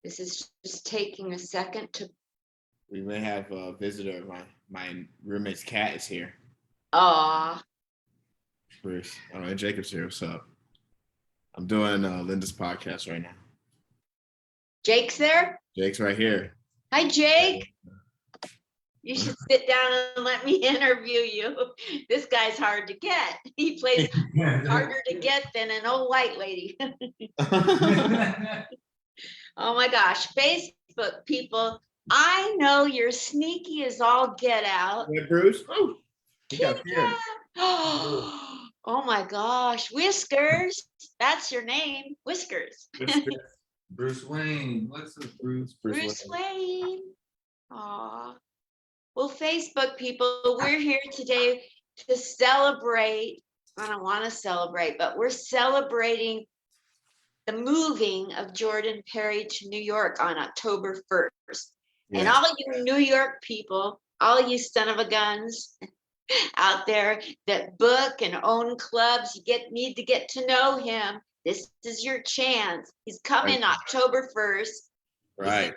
This is just taking a second to. We may have a visitor. My roommate's cat is here. Aw. Bruce. All right, Jacob's here. What's up? I'm doing Linda's podcast right now. Jake's there? Jake's right here. Hi, Jake. You should sit down and let me interview you. This guy's hard to get. He plays harder to get than an old white lady. Oh my gosh, Facebook people, I know you're sneaky as all get out. Hey, Bruce. Oh, he got Kitty scared. cat. Oh my gosh, Whiskers. That's your name, Whiskers. Bruce Wayne. What's up, Bruce? Bruce Wayne. Aw. Well, Facebook people, we're here today to celebrate. I don't want to celebrate, but we're celebrating the moving of Jordan Perry to New York on October 1st. Yeah. And all you New York people, all you son of a guns out there that book and own clubs, need to get to know him. This is your chance. He's coming October 1st. Right.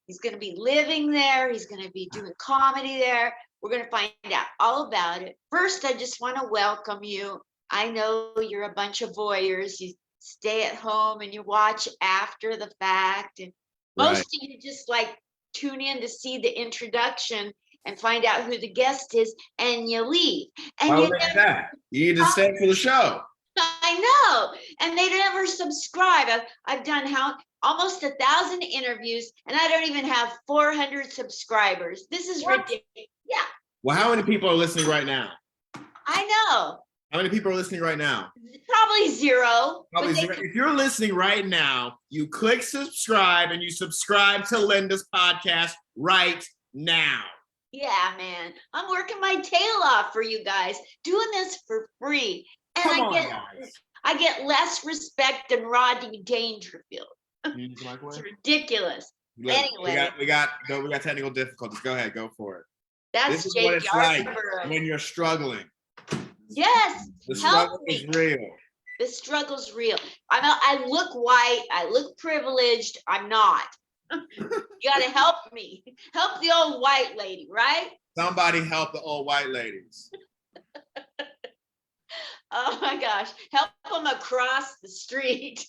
He's going to be living there. He's going to be doing comedy there. We're going to find out all about it. First, I just want to welcome you. I know you're a bunch of voyeurs. You stay at home and you watch after the fact. And most of you just like tune in to see the introduction and find out who the guest is, and you leave. And Why would they do that? You need to stay for the show. I know. And they never subscribe. I've done almost 1,000 interviews, and I don't even have 400 subscribers. This is ridiculous. Yeah. Well, how many people are listening right now? I know. How many people are listening right now? Probably zero. Probably zero. If you're listening right now, you click subscribe and you subscribe to Linda's podcast right now. Yeah, man. I'm working my tail off for you guys, doing this for free. And I get less respect than Rodney Dangerfield. It's ridiculous. Anyway, we got technical difficulties. Go ahead, go for it. That's this is Jake what it's like Yarborough. when you're struggling. Yes, The struggle is real. The struggle's real. I look white. I look privileged. I'm not. You got to help me. Help the old white lady, right? Somebody help the old white ladies. Oh my gosh. Help them across the street.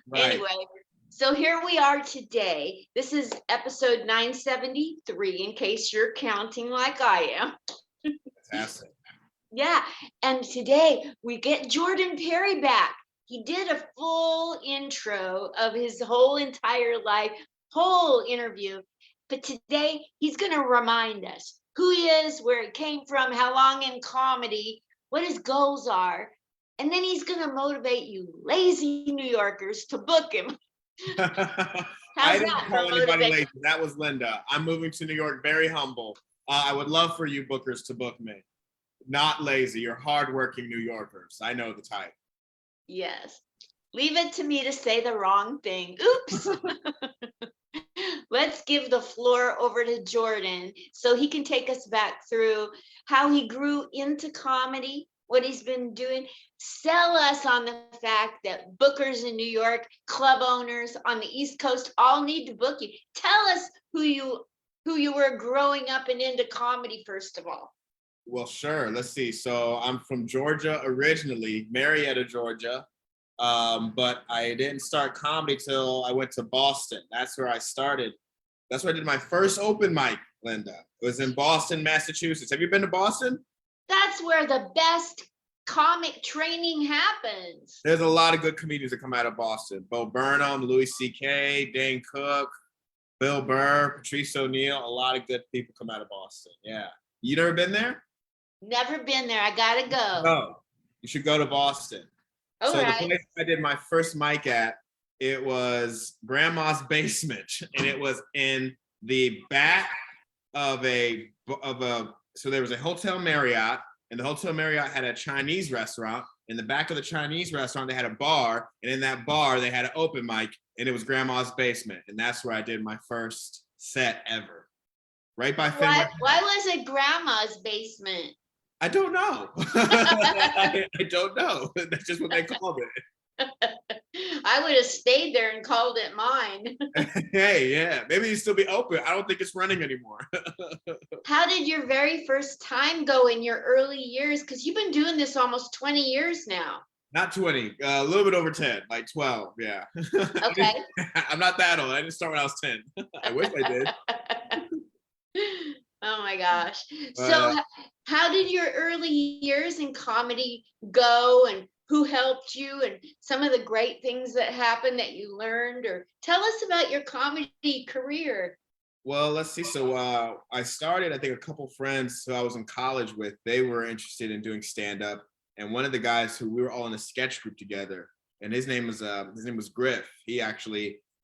Right. Anyway, so here we are today. This is episode 973, in case you're counting like I am. Fantastic. Yeah. And today we get Jordan Perry back. He did a full intro of his whole entire life, whole interview. But today he's going to remind us who he is, where he came from, how long in comedy, what his goals are. And then he's going to motivate you lazy New Yorkers to book him. I didn't call anybody lazy. That was Linda. I'm moving to New York, very humble. I would love for you bookers to book me. Not lazy. You're hardworking New Yorkers. I know the type. Yes. Leave it to me to say the wrong thing. Oops. Let's give the floor over to Jordan so he can take us back through how he grew into comedy, what he's been doing. Sell us on the fact that bookers in New York, club owners on the East Coast all need to book you. Tell us who you were growing up and into comedy, first of all. Well, sure. Let's see. So I'm from Georgia originally, Marietta, Georgia. But I didn't start comedy till I went to Boston. That's where I started. That's where I did my first open mic, Linda. It was in Boston, Massachusetts. Have you been to Boston? That's where the best comic training happens. There's a lot of good comedians that come out of Boston. Bo Burnham, Louis C.K., Dane Cook, Bill Burr, Patrice O'Neill. A lot of good people come out of Boston. Yeah. You never been there? Never been there. I gotta go. No. You should go to Boston. All so right. The place I did my first mic at, it was Grandma's Basement, and it was in the back of so there was a Hotel Marriott, and the Hotel Marriott had a Chinese restaurant. In the back of the Chinese restaurant, they had a bar, and in that bar, they had an open mic, and it was Grandma's Basement, and that's where I did my first set ever. Right by Fenway. Why was it Grandma's Basement? I don't know. I don't know. That's just what they called it. I would have stayed there and called it mine. Hey, yeah, maybe you still be open. I don't think it's running anymore. How did your very first time go in your early years? Because you've been doing this almost 20 years now. Not 20, a little bit over 10, like 12. Yeah. Okay. I'm not that old. I didn't start when I was 10. I wish I did. Oh my gosh. But So, how did your early years in comedy go, and who helped you, and some of the great things that happened that you learned? Or tell us about your comedy career. well, let's see. So I started, I think a couple friends who I was in college with, they were interested in doing stand up. And one of the guys who we were all in a sketch group together, and his name was Griff. He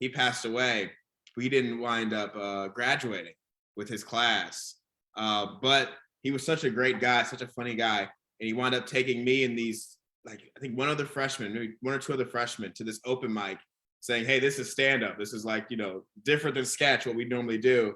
passed away. We didn't wind up graduating with his class. But he was such a great guy, such a funny guy. And he wound up taking me and these, like, I think one other freshman, maybe one or two other freshmen to this open mic saying, hey, this is stand up. This is like, different than sketch, what we normally do.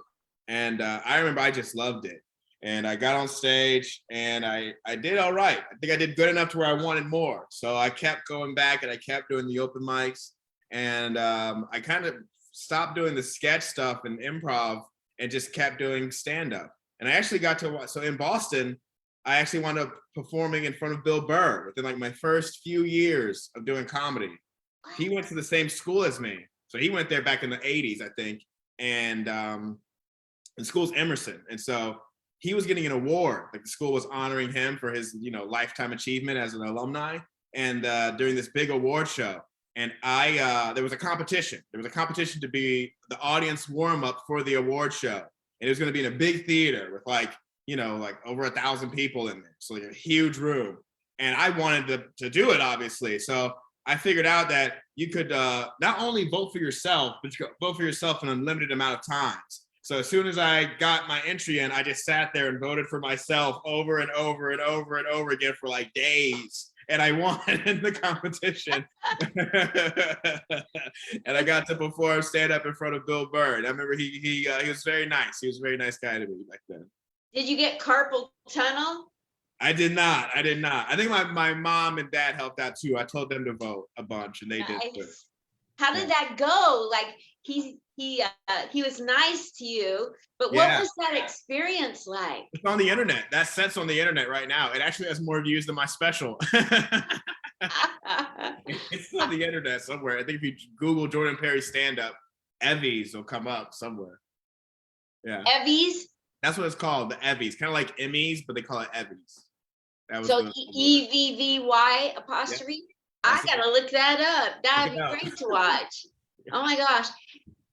And I remember I just loved it. And I got on stage and I did all right. I think I did good enough to where I wanted more. So I kept going back and I kept doing the open mics. And I kind of stopped doing the sketch stuff and improv and just kept doing stand up. And I actually got to, so in Boston, I actually wound up performing in front of Bill Burr within like my first few years of doing comedy. He went to the same school as me. So he went there back in the 80s, I think. And the school's Emerson. And so he was getting an award. Like the school was honoring him for his, lifetime achievement as an alumni. And during this big award show, and there was a competition. There was a competition to be the audience warm up for the award show. And it was going to be in a big theater with like over 1,000 people in there. So like a huge room. And I wanted to do it, obviously. So I figured out that you could not only vote for yourself, but you could vote for yourself an unlimited amount of times. So as soon as I got my entry in, I just sat there and voted for myself over and over and over and over again for like days. And I won in the competition. And I got to perform stand up in front of Bill Burr. And I remember he was very nice. He was a very nice guy to me back then. Did you get carpal tunnel? I did not. I think my mom and dad helped out too. I told them to vote a bunch and they did too. Nice. How did that go? Like he was nice to you, but what Yeah. was that experience like? It's on the internet. That set's on the internet right now. It actually has more views than my special. It's on the internet somewhere. I think if you Google Jordan Perry stand-up, Evvies will come up somewhere. Yeah. Evvies? That's what it's called, the Evvies. Kind of like Emmys, but they call it Evvies. That was So the- EVVY apostrophe? I That's it. gotta look that up. That'd Check it be out. great to watch. Oh my gosh.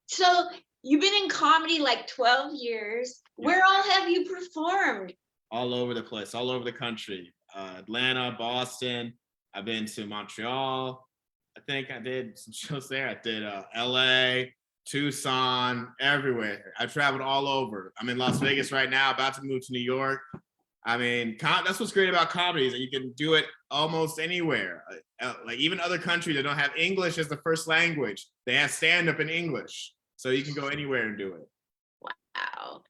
So you've been in comedy like 12 years. Yeah. Where all have you performed? All over the place, all over the country. Atlanta, Boston. I've been to Montreal. I think I did some shows there. I did LA, Tucson, everywhere. I traveled all over. I'm in Las Vegas right now, about to move to New York. I mean, that's what's great about comedy is that you can do it almost anywhere. Like even other countries that don't have English as the first language, they have stand-up in English. So you can go anywhere and do it. Wow.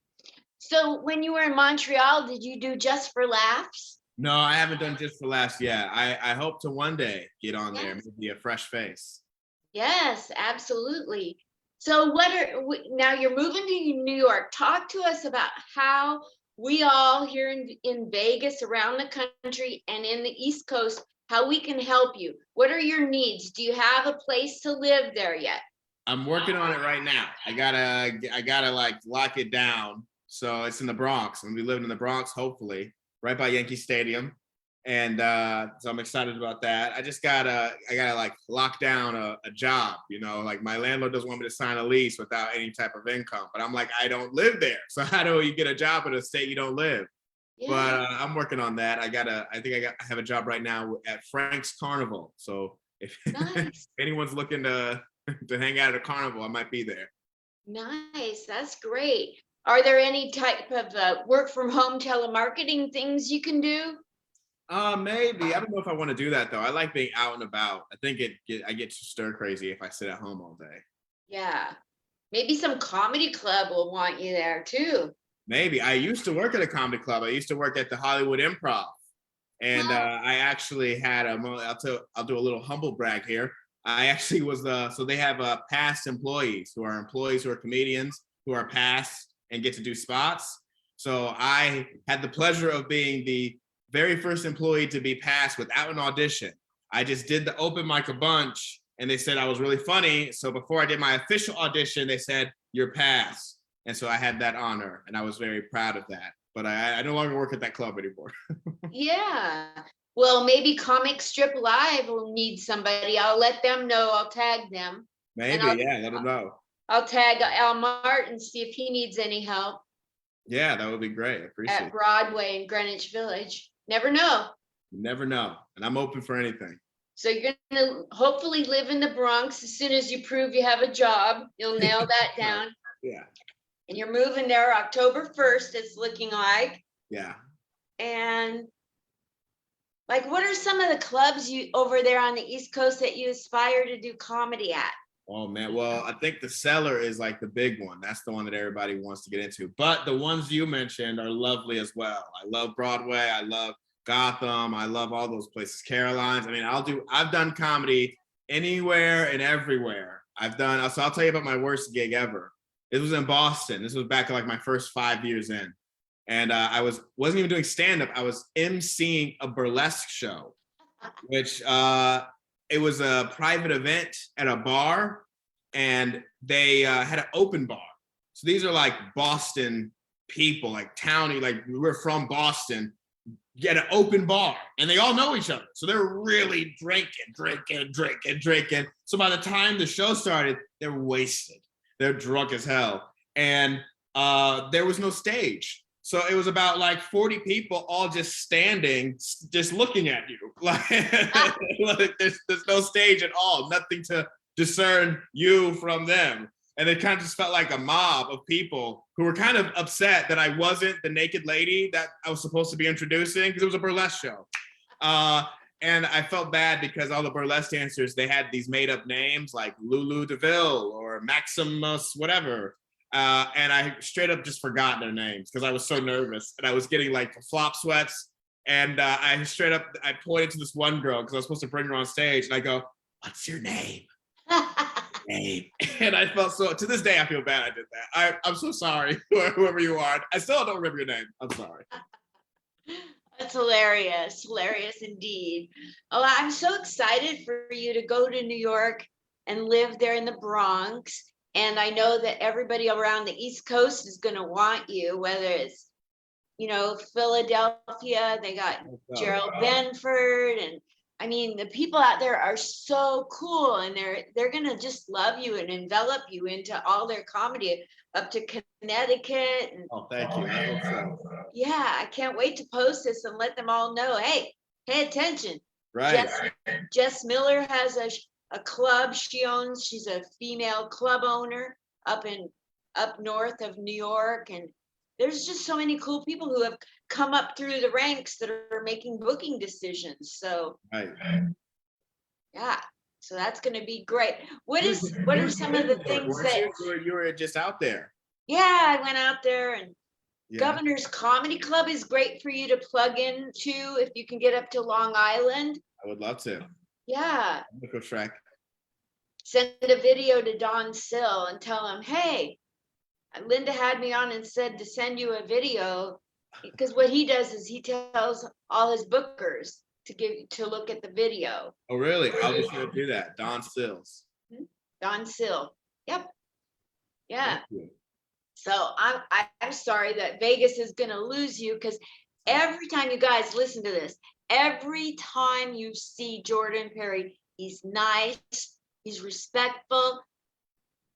So when you were in Montreal, did you do Just for Laughs? No, I haven't done Just for Laughs yet. I hope to one day get on there, Yes. maybe a fresh face. Yes, absolutely. So now you're moving to New York. Talk to us about how we all here in Vegas, around the country and in the East Coast, how we can help you. What are your needs? Do you have a place to live there yet? I'm working on it right now. I gotta like lock it down. So it's in the Bronx. I'm gonna be living in the Bronx, hopefully, right by Yankee Stadium. And so I'm excited about that. I gotta like lock down a job, like my landlord doesn't want me to sign a lease without any type of income. But I'm like, I don't live there. So how do you get a job in a state you don't live? Yeah. But I'm working on that. I have a job right now at Frank's Carnival. So if Nice. anyone's looking to hang out at a carnival, I might be there. Nice. That's great. Are there any type of work from home telemarketing things you can do? Maybe. I don't know if I want to do that though. I like being out and about. I think I get too stir crazy if I sit at home all day. Yeah. Maybe some comedy club will want you there too. Maybe. I used to work at a comedy club. I used to work at the Hollywood Improv. And Wow. I actually had I'll do a little humble brag here. I actually was so they have past employees who are comedians who are past and get to do spots. So I had the pleasure of being the very first employee to be passed without an audition. I just did the open mic a bunch and they said I was really funny. So before I did my official audition, they said, "You're passed." And so I had that honor and I was very proud of that. But I no longer work at that club anymore. Yeah. Well, maybe Comic Strip Live will need somebody. I'll let them know. I'll tag them. Maybe, I'll- yeah, let them know. I'll tag Al Martin, see if he needs any help Yeah, that would be great. I appreciate at it. Broadway in Greenwich Village. Never know. You never know. And I'm open for anything. So you're gonna hopefully live in the Bronx. As soon as you prove you have a job, you'll nail that down. Yeah. And you're moving there October 1st, it's looking like. Yeah. And like, what are some of the clubs you over there on the East Coast that you aspire to do comedy at? Oh man, well, I think the Cellar is like the big one. That's the one that everybody wants to get into. But the ones you mentioned are lovely as well. I love Broadway. I love Gotham. I love all those places. Caroline's. I mean, I've done comedy anywhere and everywhere. So I'll tell you about my worst gig ever. It was in Boston. This was back in like my first 5 years in. And I wasn't even doing stand-up. I was emceeing a burlesque show, which it was a private event at a bar, and they had an open bar. So these are like Boston people, like townie, like we're from Boston, get an open bar, and they all know each other. So they're really drinking. So by the time the show started, they're wasted. They're drunk as hell. And there was no stage. So it was about like 40 people all just standing, just looking at you. Like, there's no stage at all, nothing to discern you from them. And it kind of just felt like a mob of people who were kind of upset that I wasn't the naked lady that I was supposed to be introducing, because it was a burlesque show. And I felt bad because all the burlesque dancers, they had these made up names like Lulu DeVille or Maximus, whatever. And I straight up just forgot their names because I was so nervous and I was getting like flop sweats. And I pointed to this one girl because I was supposed to bring her on stage, and I go, "What's your name?" Name. And I felt to this day, I feel bad I did that. I'm so sorry, whoever you are. I still don't remember your name. I'm sorry. That's hilarious indeed. Oh, I'm so excited for you to go to New York and live there in the Bronx. And I know that everybody around the East Coast is going to want you, whether it's, Philadelphia, they got Gerald Benford, and I mean, the people out there are so cool, and they're going to just love you and envelop you into all their comedy up to Connecticut. And, oh, thank you. I hope so. Yeah, I can't wait to post this and let them all know, hey, pay attention. Right. Jess Miller has a club she owns. She's a female club owner up north of New York. And there's just so many cool people who have come up through the ranks that are making booking decisions. So right. Yeah, so that's going to be great. What are some of the things that you were just out there? Yeah, I went out there, and Yeah. Governor's Comedy Club is great for you to plug into if you can get up to Long Island. I would love to. Yeah. Go Shrek. Send a video to Don Sill and tell him, hey, Linda had me on and said to send you a video, because what he does is he tells all his bookers to look at the video. Oh, really? I'll be sure to do that. Don Sills. Don Sill. Yep. Yeah. So I'm sorry that Vegas is going to lose you, because every time you guys listen to this, every time you see Jordan Perry, he's nice, he's respectful,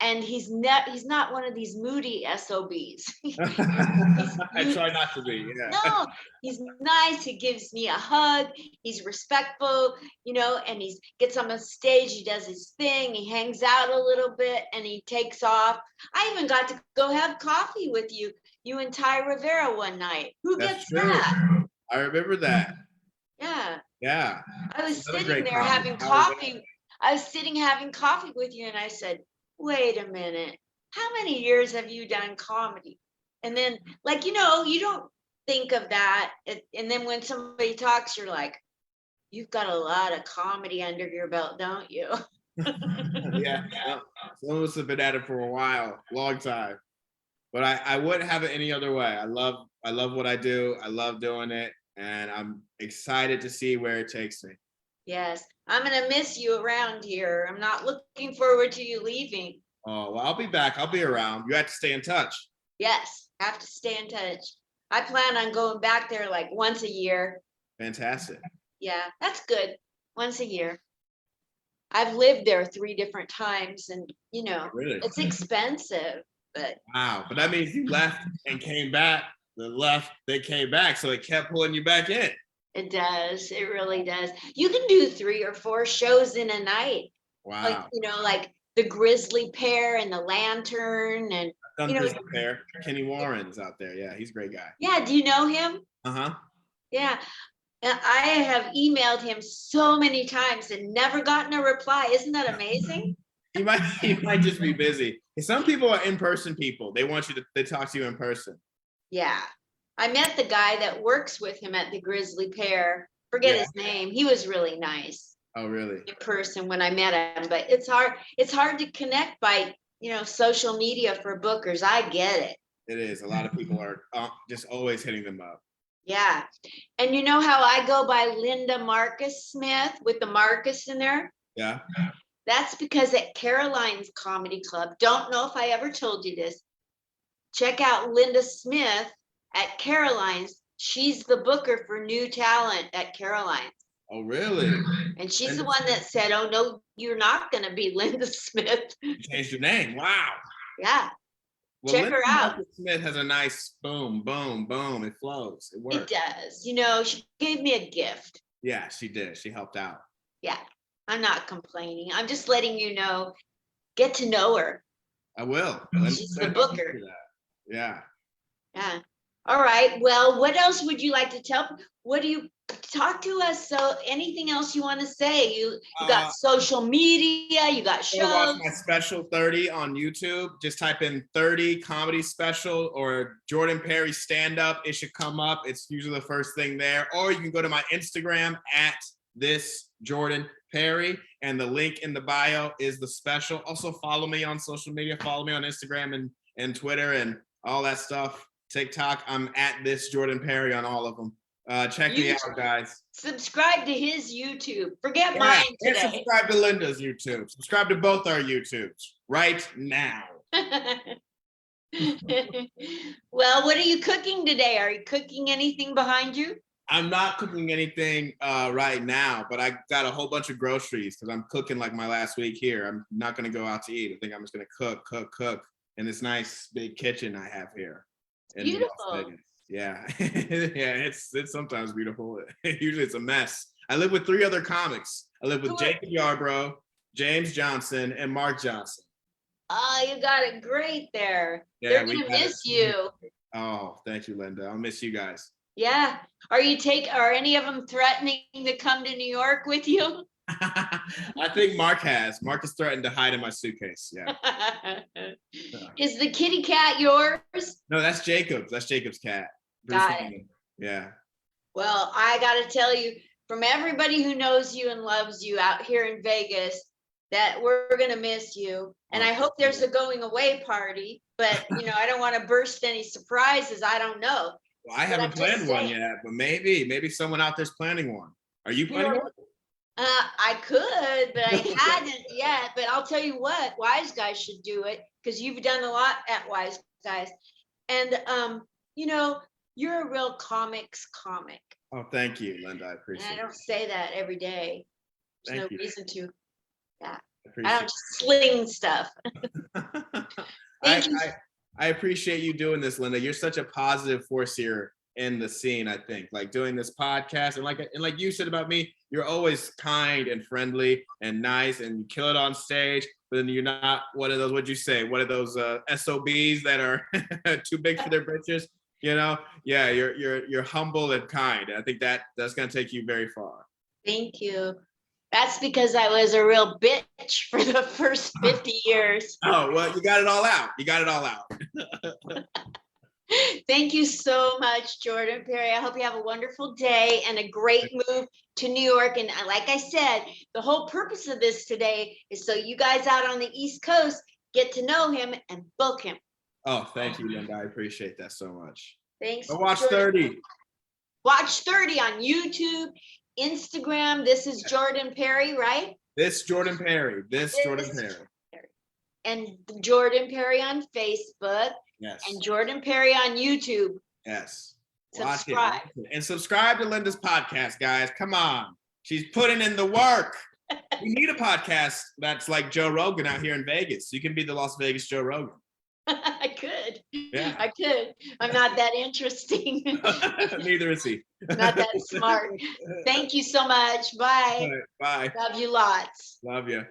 and he's not one of these moody SOBs. I try not to be. Yeah. No, he's nice. He gives me a hug. He's respectful, and he gets on the stage. He does his thing. He hangs out a little bit and he takes off. I even got to go have coffee with you and Ty Rivera one night. Who gets that? I remember that. Yeah. Yeah. I was sitting there having coffee. I was sitting having coffee with you, and I said, wait a minute, how many years have you done comedy? And then, you don't think of that. And then when somebody talks, you're like, you've got a lot of comedy under your belt, don't you? Yeah, some of us have been at it for a while, long time. But I wouldn't have it any other way. I love what I do. I love doing it, and I'm excited to see where it takes me. Yes, I'm gonna miss you around here. I'm not looking forward to you leaving. Oh, well, I'll be back. I'll be around. You have to stay in touch. Yes, have to stay in touch. I plan on going back there like once a year. Fantastic. Yeah, that's good. Once a year. I've lived there 3 different times and Really? it's expensive, but Wow. But that means you left and came back. The left, they came back. So it kept pulling you back in. it does. It really does. You can do 3 or 4 shows in a night. Like, Wow. like the Grizzly Pear and the Lantern and Done you know, Grizzly Pear. Kenny Warren's out there. Yeah, he's a great guy. yeah, do you know him? Uh-huh. Yeah. And I have emailed him so many times and never gotten a reply. Isn't that amazing? He might just be busy. Some people are in-person people. They want you to they talk to you in person. Yeah. I met the guy that works with him at the Grizzly Pear. Forget Yeah. his name. He was really nice Oh, really? in person when I met him, but it's hard to connect by, social media for bookers. I get it. It is. A lot of people are just always hitting them up. Yeah. And you know how I go by Linda Marcus Smith with the Marcus in there? Yeah. That's because at Caroline's Comedy Club, don't know if I ever told you this, check out Linda Smith at Caroline's. She's the booker for new talent at Caroline's. Oh, really? And she's Linda the one that said, oh, no, you're not going to be Linda Smith. You changed your name. Wow. Yeah, Well, check Linda her out. Smith has a nice boom, boom, boom. It flows. It works. It does. She gave me a gift. Yeah, she did. She helped out. Yeah, I'm not complaining. I'm just letting you know, get to know her. I will. She's the booker. Yeah. Yeah. All right. Well, what else would you like to tell? What do you talk to us? So anything else you want to say? You got social media, you got Go watch shows. my special 30 on YouTube. Just type in 30 comedy special or Jordan Perry stand up. It should come up. It's usually the first thing there. Or you can go to my Instagram at this Jordan Perry, and the link in the bio is the special. Also follow me on social media. Follow me on Instagram and Twitter and all that stuff. TikTok. I'm at this Jordan Perry on all of them. Check me out, guys. Subscribe to his YouTube. Forget mine And today. subscribe to Linda's YouTube. Subscribe to both our YouTubes right now. Well, what are you cooking today? Are you cooking anything behind you? I'm not cooking anything right now, but I got a whole bunch of groceries because I'm cooking like my last week here. I'm not going to go out to eat. I think I'm just going to cook in this nice big kitchen I have here. In Las Beautiful. Vegas. Yeah. Yeah, it's sometimes beautiful. Usually it's a mess. I live with 3 other comics. I live with Who are- Jacob Yarbrough, James Johnson, and Mark Johnson. Oh, you got it great there. Yeah, They're we gonna got it. miss you. Oh, thank you, Linda. I'll miss you guys. Yeah. Are any of them threatening to come to New York with you? I think Mark has. Mark has threatened to hide in my suitcase. Yeah. Is the kitty cat yours? No, that's Jacob's. That's Jacob's cat. Got it. Wayne. Yeah. Well, I gotta tell you, from everybody who knows you and loves you out here in Vegas, that we're gonna miss you. And I hope there's a going away party, but I don't want to burst any surprises. I don't know. Well, I But haven't I'm just planned one saying. yet, but maybe someone out there's planning one. Are you planning one? I could, but I hadn't yet. But I'll tell you what, Wise Guys should do it because you've done a lot at Wise Guys. And you're a real comics comic. Oh, thank you, Linda. I And appreciate I it. don't say that every day. There's Thank no you. reason to. I I appreciate don't just sling stuff. Thank you. I appreciate you doing this, Linda. You're such a positive force here in the scene, I think. Like doing this podcast and like you said about me, you're always kind and friendly and nice and you kill it on stage, but then you're not one of those, what'd you say? One of those SOBs that are too big for their britches, Yeah, you're humble and kind. I think that's gonna take you very far. Thank you. That's because I was a real bitch for the first 50 years. Oh, well, you got it all out. You got it all out. Thank you so much, Jordan Perry. I hope you have a wonderful day and a great move to New York. And like I said, the whole purpose of this today is so you guys out on the East Coast get to know him and book him. Oh, thank you, Linda. I appreciate that so much. Thanks. Go watch Jordan. 30. Watch 30 on YouTube, Instagram. This is Jordan Perry, right? This Jordan Perry. This Jordan This- Perry. And Jordan Perry on Facebook Yes. and Jordan Perry on YouTube. Yes. Subscribe. Watch it. And subscribe to Linda's podcast, guys. Come on. She's putting in the work. We need a podcast that's like Joe Rogan out here in Vegas. You can be the Las Vegas Joe Rogan. I could. Yeah. I could. I'm not that interesting. Neither is he. Not that smart. Thank you so much. All Bye. right, bye. Love you lots. Love you.